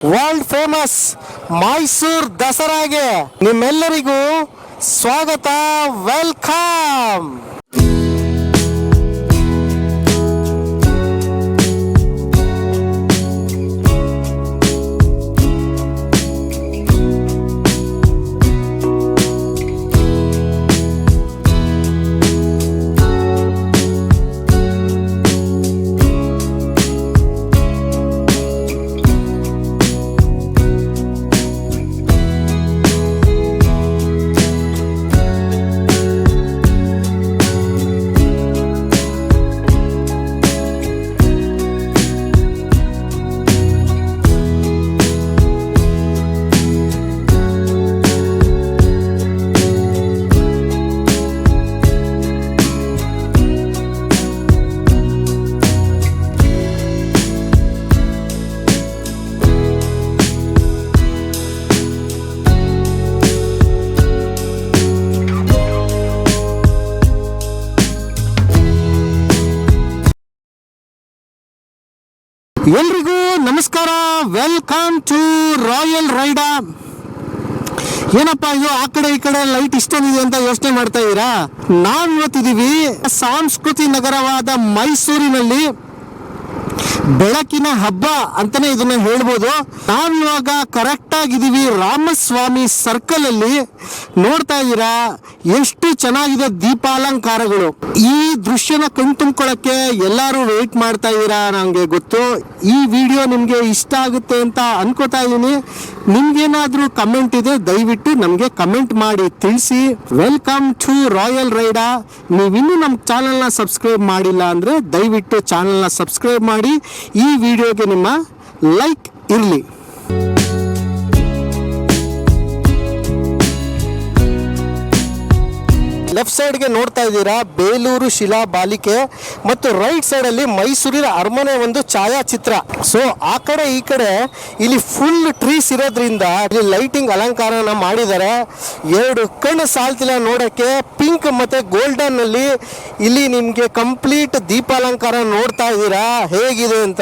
World famous Mysuru ದಸರಾಗೆ ನಿಮ್ಮೆಲ್ಲರಿಗೂ ಸ್ವಾಗತ, welcome. ಎಲ್ರಿಗೂ ನಮಸ್ಕಾರ, ವೆಲ್ಕಮ್ ಟು ರಾಯಲ್ ರೈಡ್. ಏನಪ್ಪ ಇದು ಆ ಕಡೆ ಈ ಕಡೆ ಲೈಟ್ ಇಷ್ಟೊಂದಿದೆ ಅಂತ ಯೋಚನೆ ಮಾಡ್ತಾ ಇದ್ದೀರಾ? ನಾವು ಇವತ್ತಿದ್ದೀವಿ ಸಾಂಸ್ಕೃತಿ ನಗರವಾದ ಮೈಸೂರಿನಲ್ಲಿ. ಬೆಳಕಿನ ಹಬ್ಬ ಅಂತಾನೆ ಇದನ್ನ ಹೇಳ್ಬೋದು. ನಾವಿವಾಗ ಕರೆಕ್ಟ್ ಆಗಿದ್ದೀವಿ ರಾಮಸ್ವಾಮಿ ಸರ್ಕಲ್ ಅಲ್ಲಿ. ನೋಡ್ತಾ ಇದ್ದೀರಾ ಎಷ್ಟು ಚೆನ್ನಾಗಿದೆ ದೀಪಾಲಂಕಾರಗಳು. ಈ ದೃಶ್ಯನ ಕಣ್ತುಂಬ್ಕೊಳ್ಳಕ್ಕೆ ಎಲ್ಲರೂ ವೇಟ್ ಮಾಡ್ತಾ ಇದ್ದೀರಾ, ನಂಗೆ ಗೊತ್ತು. ಈ ವಿಡಿಯೋ ನಿಮ್ಗೆ ಇಷ್ಟ ಆಗುತ್ತೆ ಅಂತ ಅನ್ಕೋತಾ ಇದ್ದೀನಿ. ನಿಮ್ಗೇನಾದ್ರೂ ಕಮೆಂಟ್ ಇದೆ ದಯವಿಟ್ಟು ನಮ್ಗೆ ಕಮೆಂಟ್ ಮಾಡಿ ತಿಳಿಸಿ. Welcome to royal rider. ನೀವಿನ್ನೂ ನಮ್ಮ ಚಾನಲ್ನ ಸಬ್ಸ್ಕ್ರೈಬ್ ಮಾಡಿಲ್ಲ ಅಂದ್ರೆ ದಯವಿಟ್ಟು ಚಾನಲ್ನ ಸಬ್ಸ್ಕ್ರೈಬ್ ಮಾಡಿ. ಈ ವಿಡಿಯೋಗೆ ನಿಮ್ಮ ಲೈಕ್ ಇರಲಿ. ಲೆಫ್ಟ್ ಸೈಡ್ಗೆ ನೋಡ್ತಾ ಇದ್ದೀರಾ ಬೇಲೂರು ಶಿಲಾ ಬಾಲಿಕೆ ಮತ್ತು ರೈಟ್ ಸೈಡ್ ಅಲ್ಲಿ ಮೈಸೂರಿನ ಅರಮನೆ ಒಂದು ಛಾಯಾಚಿತ್ರ. ಸೊ ಆ ಕಡೆ ಈ ಕಡೆ ಇಲ್ಲಿ ಫುಲ್ ಟ್ರೀಸ್ ಇರೋದ್ರಿಂದ ಇಲ್ಲಿ ಲೈಟಿಂಗ್ ಅಲಂಕಾರನ ಮಾಡಿದ್ದಾರೆ. ಎರಡು ಕಣ್ಣು ಸಾಲ್ತಿಲ್ಲ ನೋಡಕ್ಕೆ. ಪಿಂಕ್ ಮತ್ತೆ ಗೋಲ್ಡನ್ ಅಲ್ಲಿ ಇಲ್ಲಿ ನಿಮ್ಗೆ ಕಂಪ್ಲೀಟ್ ದೀಪಾಲಂಕಾರ ನೋಡ್ತಾ ಇದ್ದೀರಾ ಹೇಗಿದೆ ಅಂತ.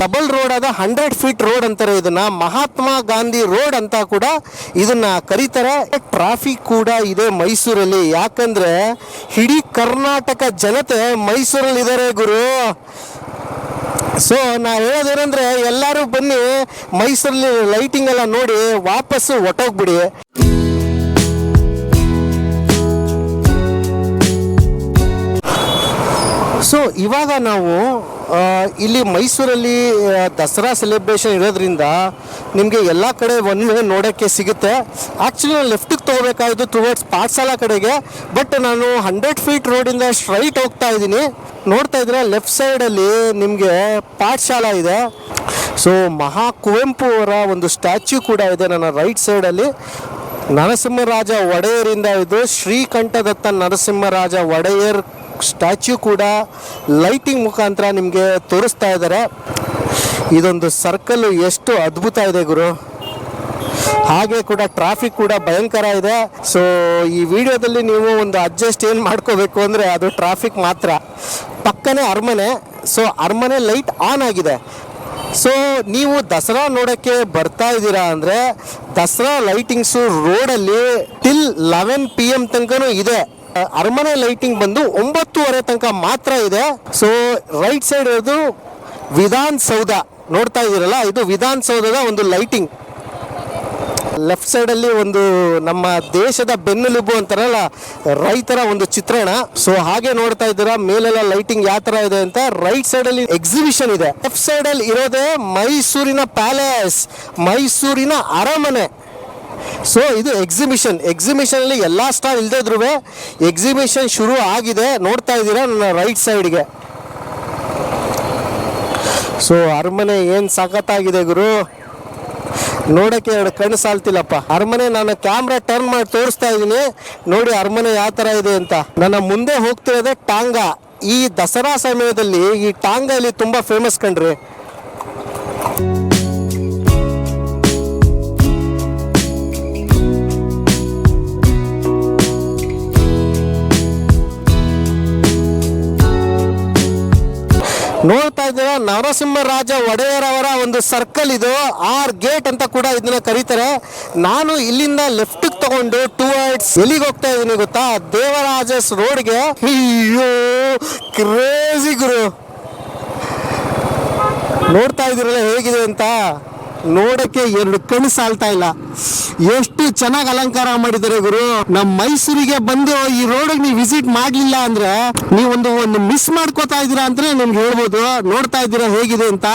ಡಬಲ್ ರೋಡ್ ಆದ 100 ಫೀಟ್ ರೋಡ್ ಅಂತಾರೆ ಇದನ್ನ. ಮಹಾತ್ಮ ಗಾಂಧಿ ರೋಡ್ ಅಂತ ಕೂಡ ಇದನ್ನ ಕರೀತಾರೆ. ಟ್ರಾಫಿಕ್ ಕೂಡ ಇದೆ ಮೈಸೂರಲ್ಲಿ, ಯಾಕಂದ್ರೆ ಇಡೀ ಕರ್ನಾಟಕ ಜನತೆ ಮೈಸೂರಲ್ಲಿ ಇದ್ದಾರೆ ಗುರು. ಸೊ ನಾ ಹೇಳೋದೇನಂದ್ರೆ ಎಲ್ಲರೂ ಬನ್ನಿ ಮೈಸೂರಲ್ಲಿ ಲೈಟಿಂಗ್ ಎಲ್ಲ ನೋಡಿ ವಾಪಸ್ಸು ಹೊಟ್ಟೋಗ್ಬಿಡಿ. ಸೊ ಇವಾಗ ನಾವು ಇಲ್ಲಿ ಮೈಸೂರಲ್ಲಿ ದಸರಾ ಸೆಲೆಬ್ರೇಷನ್ ಇರೋದ್ರಿಂದ ನಿಮಗೆ ಎಲ್ಲ ಕಡೆ ಒಂದು ನೋಡೋಕ್ಕೆ ಸಿಗುತ್ತೆ. ಆ್ಯಕ್ಚುಲಿ ನಾನು ಲೆಫ್ಟಿಗೆ ತೊಗೋಬೇಕಾಯಿತು ಟುವರ್ಡ್ಸ್ ಪಾಠಶಾಲಾ ಕಡೆಗೆ, ಬಟ್ ನಾನು 100 ಫೀಟ್ ರೋಡಿಂದ ಸ್ಟ್ರೈಟ್ ಹೋಗ್ತಾ ಇದ್ದೀನಿ. ನೋಡ್ತಾ ಇದ್ರೆ ಲೆಫ್ಟ್ ಸೈಡಲ್ಲಿ ನಿಮಗೆ ಪಾಠಶಾಲಾ ಇದೆ. ಸೊ ಮಹಾ ಕುವೆಂಪು ಅವರ ಒಂದು ಸ್ಟ್ಯಾಚ್ಯೂ ಕೂಡ ಇದೆ ನನ್ನ ರೈಟ್ ಸೈಡಲ್ಲಿ. ನರಸಿಂಹರಾಜ ಒಡೆಯರಿಂದ ಇದು ಶ್ರೀಕಂಠದತ್ತ ನರಸಿಂಹರಾಜ ಒಡೆಯರ್ ಸ್ಟ್ಯಾಚ್ಯೂ ಕೂಡ ಲೈಟಿಂಗ್ ಮುಖಾಂತರ ನಿಮಗೆ ತೋರಿಸ್ತಾ ಇದ್ದಾರೆ. ಇದೊಂದು ಸರ್ಕಲ್ ಎಷ್ಟು ಅದ್ಭುತ ಇದೆ ಗುರು. ಹಾಗೆ ಕೂಡ ಟ್ರಾಫಿಕ್ ಕೂಡ ಭಯಂಕರ ಇದೆ. ಸೊ ಈ ವಿಡಿಯೋದಲ್ಲಿ ನೀವು ಒಂದು ಅಡ್ಜಸ್ಟ್ ಏನು ಮಾಡ್ಕೋಬೇಕು ಅಂದರೆ ಅದು ಟ್ರಾಫಿಕ್ ಮಾತ್ರ. ಪಕ್ಕನೇ ಅರಮನೆ. ಸೊ ಅರಮನೆ ಲೈಟ್ ಆನ್ ಆಗಿದೆ. ಸೊ ನೀವು ದಸರಾ ನೋಡೋಕ್ಕೆ ಬರ್ತಾ ಇದ್ದೀರಾ ಅಂದರೆ ದಸರಾ ಲೈಟಿಂಗ್ಸು ರೋಡಲ್ಲಿ ಟಿಲ್ 11 PM ತನಕನೂ ಇದೆ. ಅರಮನೆ ಲೈಟಿಂಗ್ ಬಂದು 9:30 ತನಕ ಮಾತ್ರ ಇದೆ. ಸೊ ರೈಟ್ ಸೈಡ್ ಇರೋದು ವಿಧಾನಸೌಧ ನೋಡ್ತಾ ಇದ್ದೀರಲ್ಲ, ಇದು ವಿಧಾನಸೌಧದ ಒಂದು ಲೈಟಿಂಗ್. ಲೆಫ್ಟ್ ಸೈಡಲ್ಲಿ ಒಂದು ನಮ್ಮ ದೇಶದ ಬೆನ್ನೆಲುಬು ಅಂತಾರಲ್ಲ ರೈತರ ಒಂದು ಚಿತ್ರಣ. ಸೊ ಹಾಗೆ ನೋಡ್ತಾ ಇದ್ದೀರಾ ಮೇಲೆಲ್ಲ ಲೈಟಿಂಗ್ ಯಾವ ತರ ಇದೆ ಅಂತ. ರೈಟ್ ಸೈಡಲ್ಲಿ ಎಕ್ಸಿಬಿಷನ್ ಇದೆ. ಲೆಫ್ಟ್ ಸೈಡಲ್ಲಿ ಇರೋದೇ ಮೈಸೂರಿನ ಪ್ಯಾಲೇಸ್, ಮೈಸೂರಿನ ಅರಮನೆ. ಸೊ ಇದು ಎಕ್ಸಿಬಿಷನ್ ಅಲ್ಲಿ ಎಲ್ಲ ಸ್ಟಾಲ್ ಇಲ್ದಿದ್ರು ಎಕ್ಸಿಬಿಷನ್ ಶುರು ಆಗಿದೆ. ನೋಡ್ತಾ ಇದ್ದೀರಾ ನನ್ನ ರೈಟ್ ಸೈಡ್ಗೆ. ಸೊ ಅರಮನೆ ಏನು ಸಖತ್ತಾಗಿದೆ ಗುರು, ನೋಡೋಕ್ಕೆ ಎರಡು ಕಣ್ಣು ಸಾಲ್ತಿಲ್ಲಪ್ಪ. ಅರಮನೆ ನಾನು ಕ್ಯಾಮ್ರಾ ಟರ್ನ್ ಮಾಡಿ ತೋರಿಸ್ತಾ ಇದ್ದೀನಿ ನೋಡಿ ಅರಮನೆ ಯಾವ ಥರ ಇದೆ ಅಂತ. ನನ್ನ ಮುಂದೆ ಹೋಗ್ತಿರೋದೇ ಟಾಂಗಾ. ಈ ದಸರಾ ಸಮಯದಲ್ಲಿ ಈ ಟಾಂಗಾ ಇಲ್ಲಿ ತುಂಬ ಫೇಮಸ್ ಕಣ್ರಿ. ನೋಡ್ತಾ ಇದ್ದೀರಾ ನರಸಿಂಹರಾಜ ಒಡೆಯರ್ ಅವರ ಒಂದು ಸರ್ಕಲ್ ಇದು, ಆರ್ ಗೇಟ್ ಅಂತ ಕೂಡ ಇದನ್ನ ಕರೀತಾರೆ. ನಾನು ಇಲ್ಲಿಂದ ಲೆಫ್ಟ್ ತಗೊಂಡು ಟುವರ್ಡ್ಸ್ ಎಲ್ಲಿಗೆ ಹೋಗ್ತಾ ಇದ್ದೀನಿ ಗೊತ್ತಾ, ದೇವರಾಜಸ್ ರೋಡ್ಗೆ. ಅಯ್ಯೋ ಕ್ರೇಜಿ ಗುರು, ನೋಡ್ತಾ ಇದ್ದೀರಲ್ಲ ಹೇಗಿದೆ ಅಂತ, ನೋಡಕ್ಕೆ ಎರಡು ಕಣ್ಣು ಸಾಲ್ತಾ ಇಲ್ಲ. ಎಷ್ಟು ಚೆನ್ನಾಗಿ ಅಲಂಕಾರ ಮಾಡಿದ್ದಾರೆ ಗುರು. ನಮ್ಮ ಮೈಸೂರಿಗೆ ಬಂದು ಈ ರೋಡಿಗೆ ನೀವು ವಿಸಿಟ್ ಮಾಡಲಿಲ್ಲ ಅಂದ್ರೆ ನೀವು ಒಂದು ಮಿಸ್ ಮಾಡ್ಕೋತಾ ಇದ್ದೀರಾ ಅಂತ ನಿಮ್ಗೆ ಹೇಳ್ಬೋದು. ನೋಡ್ತಾ ಇದ್ದೀರಾ ಹೇಗಿದೆ ಅಂತ.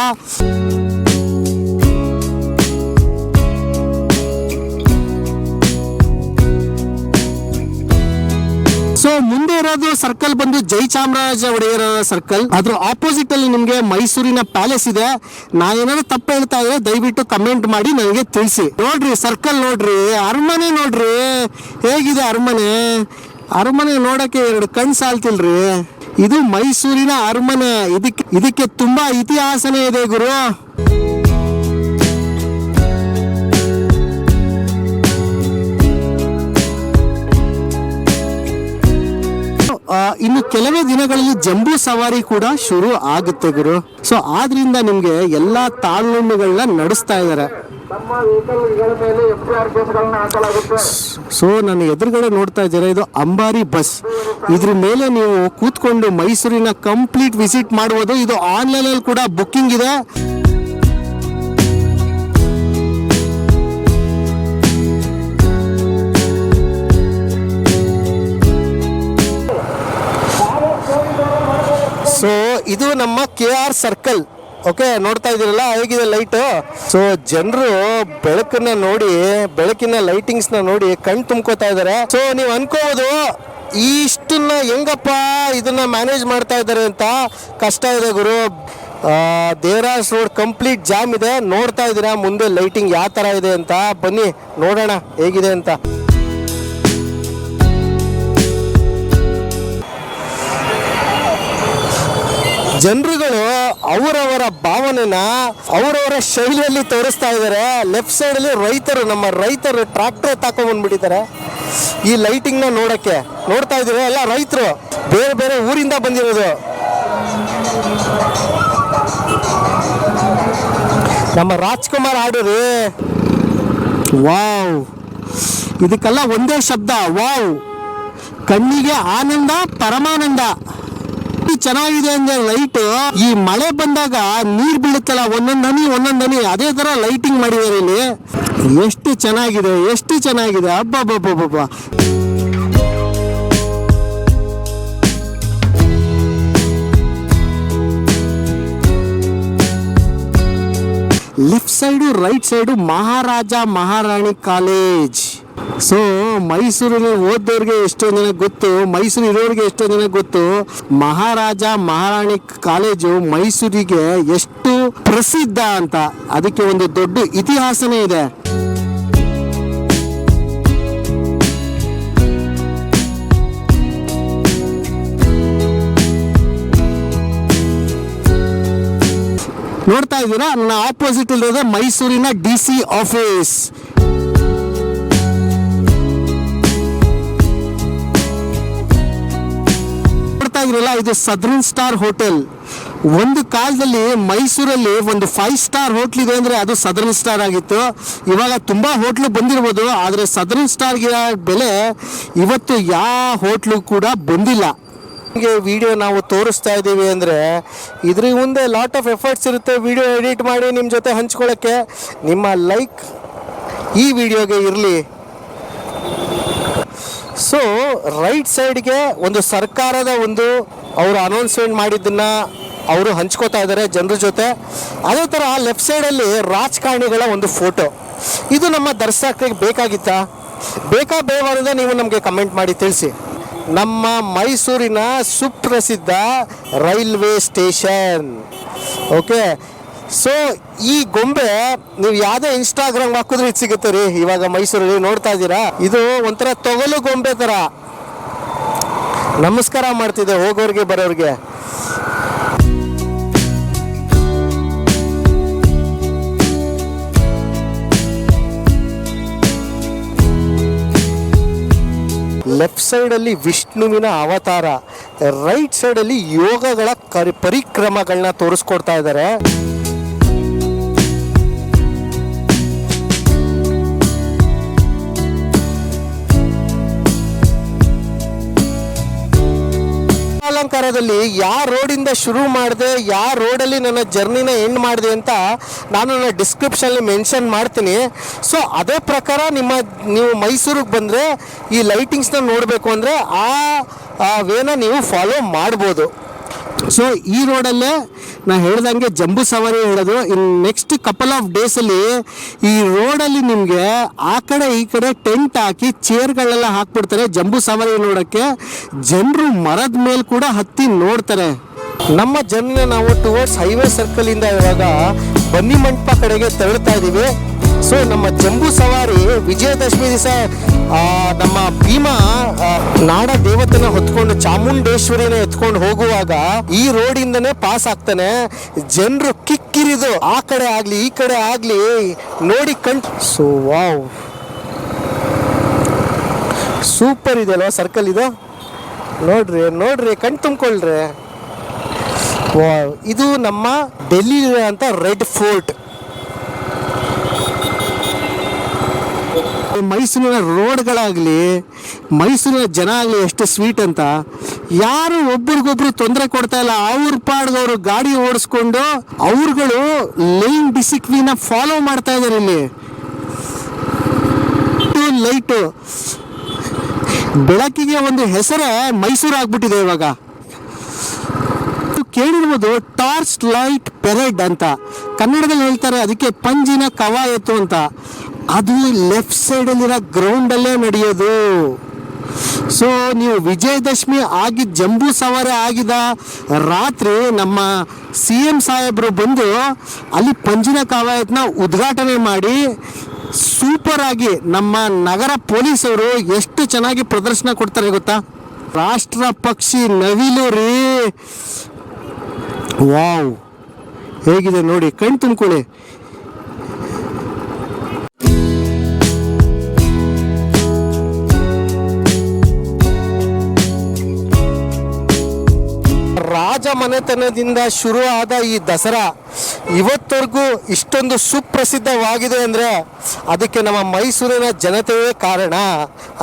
ಸೊ ಮುಂದೆ ಇರೋದು ಸರ್ಕಲ್ ಬಂದು ಜಯಚಾಮರಾಜ ಒಡೆಯರ ಸರ್ಕಲ್. ಅದ್ರ ಆಪೋಸಿಟ್ ಅಲ್ಲಿ ನಿಮ್ಗೆ ಮೈಸೂರಿನ ಪ್ಯಾಲೇಸ್ ಇದೆ. ನಾನೇನಾದ್ರು ತಪ್ಪು ಹೇಳ್ತಾ ಇದ್ರೆ ದಯವಿಟ್ಟು ಕಮೆಂಟ್ ಮಾಡಿ ನನಗೆ ತಿಳಿಸಿ. ನೋಡ್ರಿ ಸರ್ಕಲ್ ನೋಡ್ರಿ, ಅರಮನೆ ನೋಡ್ರಿ ಹೇಗಿದೆ ಅರಮನೆ. ಅರಮನೆ ನೋಡಕ್ಕೆ ಎರಡು ಕಣ್ ಸಾಲ್ತಿಲ್ರಿ. ಇದು ಮೈಸೂರಿನ ಅರಮನೆ. ಇದಕ್ಕೆ ತುಂಬಾ ಇತಿಹಾಸನೇ ಇದೆ ಗುರು. ಇನ್ನು ಕೆಲವೇ ದಿನಗಳಲ್ಲಿ ಜಂಬೂ ಸವಾರಿ ಕೂಡ ಶುರು ಆಗುತ್ತೆ ಗುರು. ಸೊ ಆದ್ರಿಂದ ನಿಮ್ಗೆ ಎಲ್ಲಾ ತಾಳ್ಮೆಗಳನ್ನ ನಡೆಸ್ತಾ ಇದ್ದಾರೆ. ಸೊ ನನ್ನ ಎದುರುಗಡೆ ನೋಡ್ತಾ ಇದ್ದೀರಾ, ಇದು ಅಂಬಾರಿ ಬಸ್. ಇದ್ರ ಮೇಲೆ ನೀವು ಕೂತ್ಕೊಂಡು ಮೈಸೂರಿನ ಕಂಪ್ಲೀಟ್ ವಿಸಿಟ್ ಮಾಡಬಹುದು. ಇದು ಆನ್ಲೈನ್ ಅಲ್ಲಿ ಕೂಡ ಬುಕ್ಕಿಂಗ್ ಇದೆ. ಸೊ ಇದು ನಮ್ಮ KR ಸರ್ಕಲ್. ಓಕೆ, ನೋಡ್ತಾ ಇದ್ದೀರಲ್ಲ ಹೇಗಿದೆ ಲೈಟು. ಸೊ ಜನರು ಬೆಳಕನ್ನ ನೋಡಿ, ಬೆಳಕಿನ ಲೈಟಿಂಗ್ಸ್ನ ನೋಡಿ ಕಣ್ ತುಂಬ್ಕೋತಾ ಇದ್ದಾರೆ. ಸೊ ನೀವು ಅನ್ಕೋಬಹುದು ಇಷ್ಟನ್ನ ಹೆಂಗಪ್ಪ ಇದನ್ನ ಮ್ಯಾನೇಜ್ ಮಾಡ್ತಾ ಇದ್ದಾರೆ ಅಂತ. ಕಷ್ಟ ಇದೆ ಗುರು. ದೇವರಾಜ್ ರೋಡ್ ಕಂಪ್ಲೀಟ್ ಜಾಮ್ ಇದೆ. ನೋಡ್ತಾ ಇದ್ದೀರಾ ಮುಂದೆ ಲೈಟಿಂಗ್ ಯಾವ ಥರ ಇದೆ ಅಂತ. ಬನ್ನಿ ನೋಡೋಣ ಹೇಗಿದೆ ಅಂತ. ಜನರುಗಳು ಅವರವರ ಭಾವನೆನ ಅವರವರ ಶೈಲಿಯಲ್ಲಿ ತೋರಿಸ್ತಾ ಇದ್ದಾರೆ. ಲೆಫ್ಟ್ ಸೈಡ್ ಅಲ್ಲಿ ರೈತರು, ನಮ್ಮ ರೈತರು ಟ್ರಾಕ್ಟರ್ ತಗೊಂಡ್ಬಂದ್ಬಿಟ್ಟಿದ್ದಾರೆ ಈ ಲೈಟಿಂಗ್ ನ ನೋಡಕ್ಕೆ. ನೋಡ್ತಾ ಇದ್ದೀರಾ ಎಲ್ಲ ರೈತರು ಬೇರೆ ಬೇರೆ ಊರಿಂದ ಬಂದಿರೋದು. ನಮ್ಮ ರಾಜ್ಕುಮಾರ್ ಹಾಡೋರು ವಾವ್. ಇದಕ್ಕೆಲ್ಲ ಒಂದೇ ಶಬ್ದ ವಾವ್. ಕಣ್ಣಿಗೆ ಆನಂದ ಪರಮಾನಂದ. ಚೆನ್ನಾಗಿದೆ ಅಂದ್ರೆ ಲೈಟ್, ಈ ಮಳೆ ಬಂದಾಗ ನೀರ್ ಬೀಳುತ್ತಲ್ಲ ಒಂದೊಂದ್ ಹನಿ ಅದೇ ತರ ಲೈಟಿಂಗ್ ಮಾಡಿದ್ದಾರೆ ಇಲ್ಲಿ. ಎಷ್ಟು ಚೆನ್ನಾಗಿದೆ, ಎಷ್ಟು ಚೆನ್ನಾಗಿದೆ. ಅಬ್ಬಬ್ಬಬ್ಬಬ್ಬ. ಲೆಫ್ಟ್ ಸೈಡು ರೈಟ್ ಸೈಡು ಮಹಾರಾಜ ಮಹಾರಾಣಿ ಕಾಲೇಜ್. ಸೊ ಮೈಸೂರಲ್ಲಿ ಓದೋರಿಗೆ ಎಷ್ಟೊಂದು ಜನ ಗೊತ್ತು, ಮೈಸೂರು ಇರೋರಿಗೆ ಎಷ್ಟೊಂದು ಜನ ಗೊತ್ತು. ಮಹಾರಾಜ ಮಹಾರಾಣಿ ಕಾಲೇಜು ಮೈಸೂರಿಗೆ ಎಷ್ಟು ಪ್ರಸಿದ್ಧ ಅಂತ. ಅದಕ್ಕೆ ಒಂದು ದೊಡ್ಡ ಇತಿಹಾಸನೇ ಇದೆ. ನೋಡ್ತಾ ಇದ್ದೀರಾ, ನನ್ನ ಆಪೋಸಿಟ್ ಇರೋದು ಮೈಸೂರಿನ DC ಆಫೀಸ್. ಇರಲ್ಲ, ಇದು ಸದರ್ನ್ ಸ್ಟಾರ್ ಹೋಟೆಲ್. ಒಂದು ಕಾಲದಲ್ಲಿ ಮೈಸೂರಲ್ಲಿ ಒಂದು 5 ಸ್ಟಾರ್ ಹೋಟ್ಲ್ ಇದೆ ಅಂದ್ರೆ ಅದು ಸದರ್ನ್ ಸ್ಟಾರ್ ಆಗಿತ್ತು. ಇವಾಗ ತುಂಬಾ ಹೋಟ್ಲು ಬಂದಿರ್ಬೋದು, ಆದ್ರೆ ಸದರ್ನ್ ಸ್ಟಾರ್ಗೆ ಬೆಲೆ ಇವತ್ತು ಯಾವ ಹೋಟ್ಲು ಕೂಡ ಬಂದಿಲ್ಲ. ನಿಮಗೆ ವಿಡಿಯೋ ನಾವು ತೋರಿಸ್ತಾ ಇದ್ದೀವಿ ಅಂದರೆ ಇದ್ರ ಮುಂದೆ ಲಾಟ್ ಆಫ್ ಎಫರ್ಟ್ಸ್ ಇರುತ್ತೆ. ವಿಡಿಯೋ ಎಡಿಟ್ ಮಾಡಿ ನಿಮ್ಮ ಜೊತೆ ಹಂಚ್ಕೊಳ್ಳೋಕ್ಕೆ. ನಿಮ್ಮ ಲೈಕ್ ಈ ವಿಡಿಯೋಗೆ ಇರಲಿ. ಸೊ ರೈಟ್ ಸೈಡ್ಗೆ ಒಂದು ಸರ್ಕಾರದ ಒಂದು ಅವರು ಅನೌನ್ಸ್ಮೆಂಟ್ ಮಾಡಿದ್ದನ್ನ ಅವರು ಹಂಚ್ಕೋತಾ ಇದ್ದಾರೆ ಜನರ ಜೊತೆ. ಅದೇ ಥರ ಲೆಫ್ಟ್ ಸೈಡಲ್ಲಿ ರಾಜಕಾರಣಿಗಳ ಒಂದು ಫೋಟೋ. ಇದು ನಮ್ಮ ದರ್ಶಕರಿಗೆ ಬೇಕಾಗಿತ್ತಾ, ಬೇಕಾ ಬೇಡವಾದ ನೀವು ನಮಗೆ ಕಮೆಂಟ್ ಮಾಡಿ ತಿಳಿಸಿ. ನಮ್ಮ ಮೈಸೂರಿನ ಸುಪ್ರಸಿದ್ಧ ರೈಲ್ವೆ ಸ್ಟೇಷನ್. ಓಕೆ, ಸೊ ಈ ಗೊಂಬೆ ನೀವು ಯಾವುದೇ ಇನ್ಸ್ಟಾಗ್ರಾಮ್ ಹಾಕಿದ್ರೆ ಇದು ಸಿಗುತ್ತೆ ರೀ. ಇವಾಗ ಮೈಸೂರಲ್ಲಿ ನೋಡ್ತಾ ಇದ್ದೀರಾ, ಇದು ಒಂಥರ ತೊಗಲು ಗೊಂಬೆ ಥರ ನಮಸ್ಕಾರ ಮಾಡ್ತಿದೆ ಹೋಗೋರಿಗೆ ಬರೋರಿಗೆ. ಲೆಫ್ಟ್ ಸೈಡಲ್ಲಿ ವಿಷ್ಣುವಿನ ಅವತಾರ, ರೈಟ್ ಸೈಡಲ್ಲಿ ಯೋಗಗಳ ಪರಿಕ್ರಮಗಳನ್ನ ತೋರಿಸ್ಕೊಡ್ತಾ ಇದ್ದಾರೆ. ಅಲಂಕಾರದಲ್ಲಿ ಯಾವ ರೋಡಿಂದ ಶುರು ಮಾಡಿದೆ, ಯಾವ ರೋಡಲ್ಲಿ ನನ್ನ ಜರ್ನಿನ ಎಂಡ್ ಮಾಡಿದೆ ಅಂತ ನಾನು ನನ್ನ ಡಿಸ್ಕ್ರಿಪ್ಷನಲ್ಲಿ ಮೆನ್ಷನ್ ಮಾಡ್ತೀನಿ. ಸೊ ಅದೇ ಪ್ರಕಾರ ನೀವು ಮೈಸೂರಿಗೆ ಬಂದರೆ ಈ ಲೈಟಿಂಗ್ಸ್ನ ನೋಡಬೇಕು ಅಂದರೆ ಆ ವೇನ ನೀವು ಫಾಲೋ ಮಾಡ್ಬೋದು. ಸೊ ಈ ರೋಡಲ್ಲೇ ನಾನು ಹೇಳ್ದಂಗೆ ಜಂಬೂ ಸವಾರಿ ಹೇಳೋದು. ಇನ್ನು ನೆಕ್ಸ್ಟ್ ಕಪಲ್ ಆಫ್ ಡೇಸಲ್ಲಿ ಈ ರೋಡಲ್ಲಿ ನಿಮಗೆ ಆ ಕಡೆ ಈ ಕಡೆ ಟೆಂಟ್ ಹಾಕಿ ಚೇರ್ಗಳೆಲ್ಲ ಹಾಕ್ಬಿಡ್ತಾರೆ ಜಂಬೂ ಸವಾರಿ ನೋಡೋಕ್ಕೆ. ಜನರು ಮರದ ಮೇಲೆ ಕೂಡ ಹತ್ತಿ ನೋಡ್ತಾರೆ. ನಮ್ಮ ಜರ್ನಿನ ನಾವು ಟುವರ್ಡ್ಸ್ ಹೈವೇ ಸರ್ಕಲಿಂದ ಇವಾಗ ಬನ್ನಿ ಮಂಟಪ ಕಡೆಗೆ ತೆರಳ್ತಾ ಇದ್ದೀವಿ. ಸೊ ನಮ್ಮ ಜಂಬೂ ಸವಾರಿ ವಿಜಯದಶಮಿ ದಿವಸ ನಮ್ಮ ಭೀಮಾ ನಾಡ ದೇವತೆನ ಹೊತ್ಕೊಂಡು ಚಾಮುಂಡೇಶ್ವರಿನ ಎತ್ಕೊಂಡು ಹೋಗುವಾಗ ಈ ರೋಡಿಂದನೇ ಪಾಸ್ ಆಗ್ತಾನೆ. ಜನರು ಕಿಕ್ಕಿರಿದು ಆ ಕಡೆ ಆಗ್ಲಿ ಈ ಕಡೆ ಆಗ್ಲಿ ನೋಡಿ ಸೊ ವಾವ್, ಸೂಪರ್ ಇದೆ ಅಲ್ವಾ ಸರ್ಕಲ್ ಇದು. ನೋಡ್ರಿ ಕಣ್ ತುಂಬಿಕೊಳ್ಳ್ರಿ. ವಾವ್, ಇದು ನಮ್ಮ ಡೆಲ್ಲಿ ಅಂತ ರೆಡ್ ಫೋರ್ಟ್. ಮೈಸೂರಿನ ರೋಡ್ಗಳಾಗಲಿ ಮೈಸೂರಿನ ಜನ ಆಗಲಿ ಎಷ್ಟು ಸ್ವೀಟ್ ಅಂತ. ಯಾರು ಒಬ್ರಿಗೊಬ್ರು ತೊಂದರೆ ಕೊಡ್ತಾ ಇಲ್ಲ. ಅವ್ರ ಪಾಡ್ಗವರು ಗಾಡಿ ಓಡಿಸ್ಕೊಂಡು ಅವ್ರುಗಳು ಲೈನ್ ಡಿಸಿಪ್ಲಿನ ಫಾಲೋ ಮಾಡ್ತಾ ಇದ್ದಾರೆ. ಇಲ್ಲಿ ಲೈಟು ಬೆಳಕಿಗೆ ಒಂದು ಹೆಸರೇ ಮೈಸೂರು ಆಗ್ಬಿಟ್ಟಿದೆ ಇವಾಗ. ಕೇಳಿರ್ಬೋದು ಟಾರ್ಚ್ ಲೈಟ್ ಪೆರೇಡ್ ಅಂತ ಕನ್ನಡದಲ್ಲಿ ಹೇಳ್ತಾರೆ. ಅದಕ್ಕೆ ಪಂಜಿನ ಕವಾಯತು ಅಂತ. ಅದು ಲೆಫ್ಟ್ ಸೈಡಲ್ಲಿರೋ ಗ್ರೌಂಡಲ್ಲೇ ನಡೆಯೋದು. ಸೊ ನೀವು ವಿಜಯದಶಮಿ ಆಗಿದ್ದ ಜಂಬೂ ಸವಾರಿ ಆಗಿದ ರಾತ್ರಿ ನಮ್ಮ CM ಸಾಹೇಬರು ಬಂದು ಅಲ್ಲಿ ಪಂಜಿನ ಕವಾಯತ್ನ ಉದ್ಘಾಟನೆ ಮಾಡಿ ಸೂಪರ್ ಆಗಿ ನಮ್ಮ ನಗರ ಪೊಲೀಸವರು ಎಷ್ಟು ಚೆನ್ನಾಗಿ ಪ್ರದರ್ಶನ ಕೊಡ್ತಾರೆ ಗೊತ್ತಾ. ರಾಷ್ಟ್ರ ಪಕ್ಷಿ ನವಿಲು ರೀ, ವಾವ್ ಹೇಗಿದೆ ನೋಡಿ, ಕಣ್ ತುಂಬ್ಕೊಳ್ಳಿ. ರಾಜ ಮನೆತನದಿಂದ ಶುರು ಆದ ಈ ದಸರಾ ಇವತ್ತವರೆಗೂ ಇಷ್ಟೊಂದು ಸುಪ್ರಸಿದ್ಧವಾಗಿದೆ ಅಂದರೆ ಅದಕ್ಕೆ ನಮ್ಮ ಮೈಸೂರಿನ ಜನತೆಯೇ ಕಾರಣ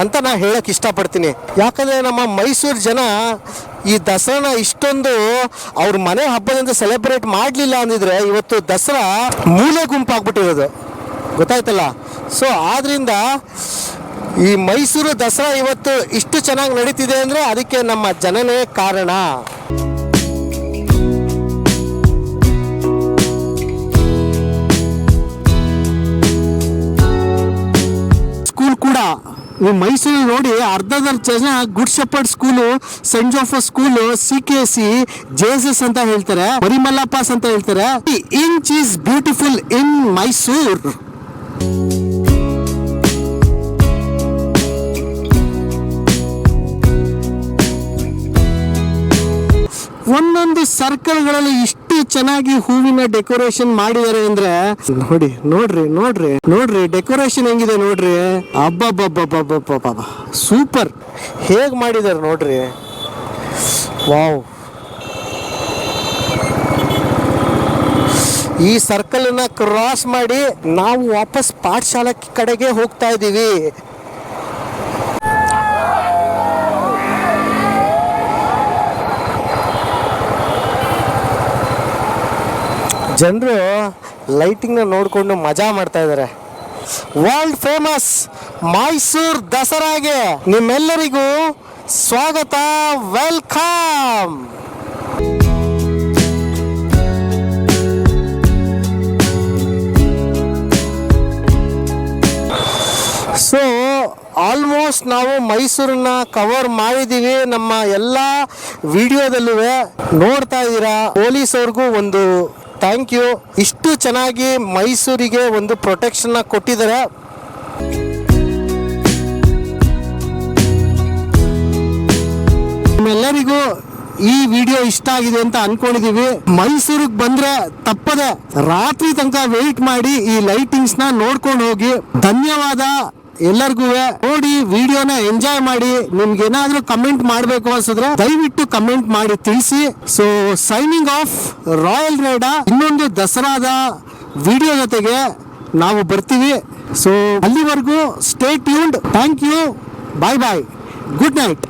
ಅಂತ ನಾನು ಹೇಳಕ್ಕೆ ಇಷ್ಟಪಡ್ತೀನಿ. ಯಾಕಂದರೆ ನಮ್ಮ ಮೈಸೂರು ಜನ ಈ ದಸರಾನ ಇಷ್ಟೊಂದು ಅವ್ರ ಮನೆ ಹಬ್ಬದಿಂದ ಸೆಲೆಬ್ರೇಟ್ ಮಾಡಲಿಲ್ಲ ಅಂದಿದ್ರೆ ಇವತ್ತು ದಸರಾ ಮೂಲೆ ಗುಂಪಾಗ್ಬಿಟ್ಟಿರೋದು, ಗೊತ್ತಾಯ್ತಲ್ಲ. ಸೊ ಆದ್ದರಿಂದ ಈ ಮೈಸೂರು ದಸರಾ ಇವತ್ತು ಇಷ್ಟು ಚೆನ್ನಾಗಿ ನಡೀತಿದೆ ಅಂದರೆ ಅದಕ್ಕೆ ನಮ್ಮ ಜನನೇ ಕಾರಣ. ಸ್ಕೂಲ್ ಕೂಡ ನೀವು ಮೈಸೂರಲ್ಲಿ ನೋಡಿ ಅರ್ಧದ ಜನ good shepherd school, saint Joseph school, CKC, JSS ಅಂತ ಹೇಳ್ತಾರೆ, ಪರಿಮಲ್ಲಪಾಸ್ ಅಂತ ಹೇಳ್ತಾರೆ. Inch is beautiful in Mysore. ಒಂದೊಂದು ಸರ್ಕಲ್ಗಳಲ್ಲಿ ಇಷ್ಟು ಚೆನ್ನಾಗಿ ಹೂವಿನ ಡೆಕೋರೇಷನ್ ಮಾಡಿದ್ದಾರೆ ಅಂದ್ರೆ ನೋಡ್ರಿ ಡೆಕೋರೇಷನ್ ಹೆಂಗಿದೆ ನೋಡ್ರಿ. ಅಬ್ಬಬ್ಬಬ್ಬಬ್ಬಬ್ಬಬ್ಬ ಸೂಪರ್, ಹೇಗ್ ಮಾಡಿದ್ದಾರೆ ನೋಡ್ರಿ. ವಾವ್, ಈ ಸರ್ಕಲ್ನ ಕ್ರಾಸ್ ಮಾಡಿ ನಾವು ವಾಪಸ್ ಪಾಠಶಾಲೆ ಕಡೆಗೆ ಹೋಗ್ತಾ ಇದ್ದೀವಿ. ಜನರು ಲೈಟಿಂಗ್ನ ನೋಡಿಕೊಂಡು ಮಜಾ ಮಾಡ್ತಾ ಇದ್ದಾರೆ. ವರ್ಲ್ಡ್ ಫೇಮಸ್ ಮೈಸೂರು ದಸರಾಗೆ ನಿಮ್ಮೆಲ್ಲರಿಗೂ ಸ್ವಾಗತ, ವೆಲ್ಕಮ್. ಸೊ ಆಲ್ಮೋಸ್ಟ್ ನಾವು ಮೈಸೂರನ್ನ ಕವರ್ ಮಾಡಿದ್ದೀವಿ. ನಮ್ಮ ಎಲ್ಲ ವಿಡಿಯೋದಲ್ಲೂ ನೋಡ್ತಾ ಇದ್ದೀರಾ. ಪೊಲೀಸವ್ರಿಗೂ ಒಂದು ಥ್ಯಾಂಕ್ ಯು. ಇಷ್ಟು ಚೆನ್ನಾಗಿ ಮೈಸೂರಿಗೆ ಒಂದು ಪ್ರೊಟೆಕ್ಷನ್ನ ಕೊಟ್ಟಿದ್ದಾರೆ. ನಿಮ್ಮೆಲ್ಲರಿಗೂ ಈ ವಿಡಿಯೋ ಇಷ್ಟ ಆಗಿದೆ ಅಂತ ಅನ್ಕೊಂಡಿದೀವಿ. ಮೈಸೂರಿಗೆ ಬಂದ್ರೆ ತಪ್ಪದೆ ರಾತ್ರಿ ತನಕ ವೇಟ್ ಮಾಡಿ ಈ ಲೈಟಿಂಗ್ಸ್ ನ ನೋಡ್ಕೊಂಡು ಹೋಗಿ. ಧನ್ಯವಾದ. ಎಲ್ಲರಿಗೂ ನೋಡಿ ವಿಡಿಯೋನ ಎಂಜಾಯ್ ಮಾಡಿ. ನಿಮ್ಗೆ ಏನಾದ್ರೂ ಕಮೆಂಟ್ ಮಾಡಬೇಕು ಅನ್ಸಿದ್ರೆ ದಯವಿಟ್ಟು ಕಮೆಂಟ್ ಮಾಡಿ ತಿಳಿಸಿ. So signing off royal rider. ಇನ್ನೊಂದು ದಸರಾದ ವಿಡಿಯೋ ಜೊತೆಗೆ ನಾವು ಬರ್ತೀವಿ. ಸೊ ಅಲ್ಲಿವರೆಗೂ stay tuned. Thank you. Bye bye. Good night.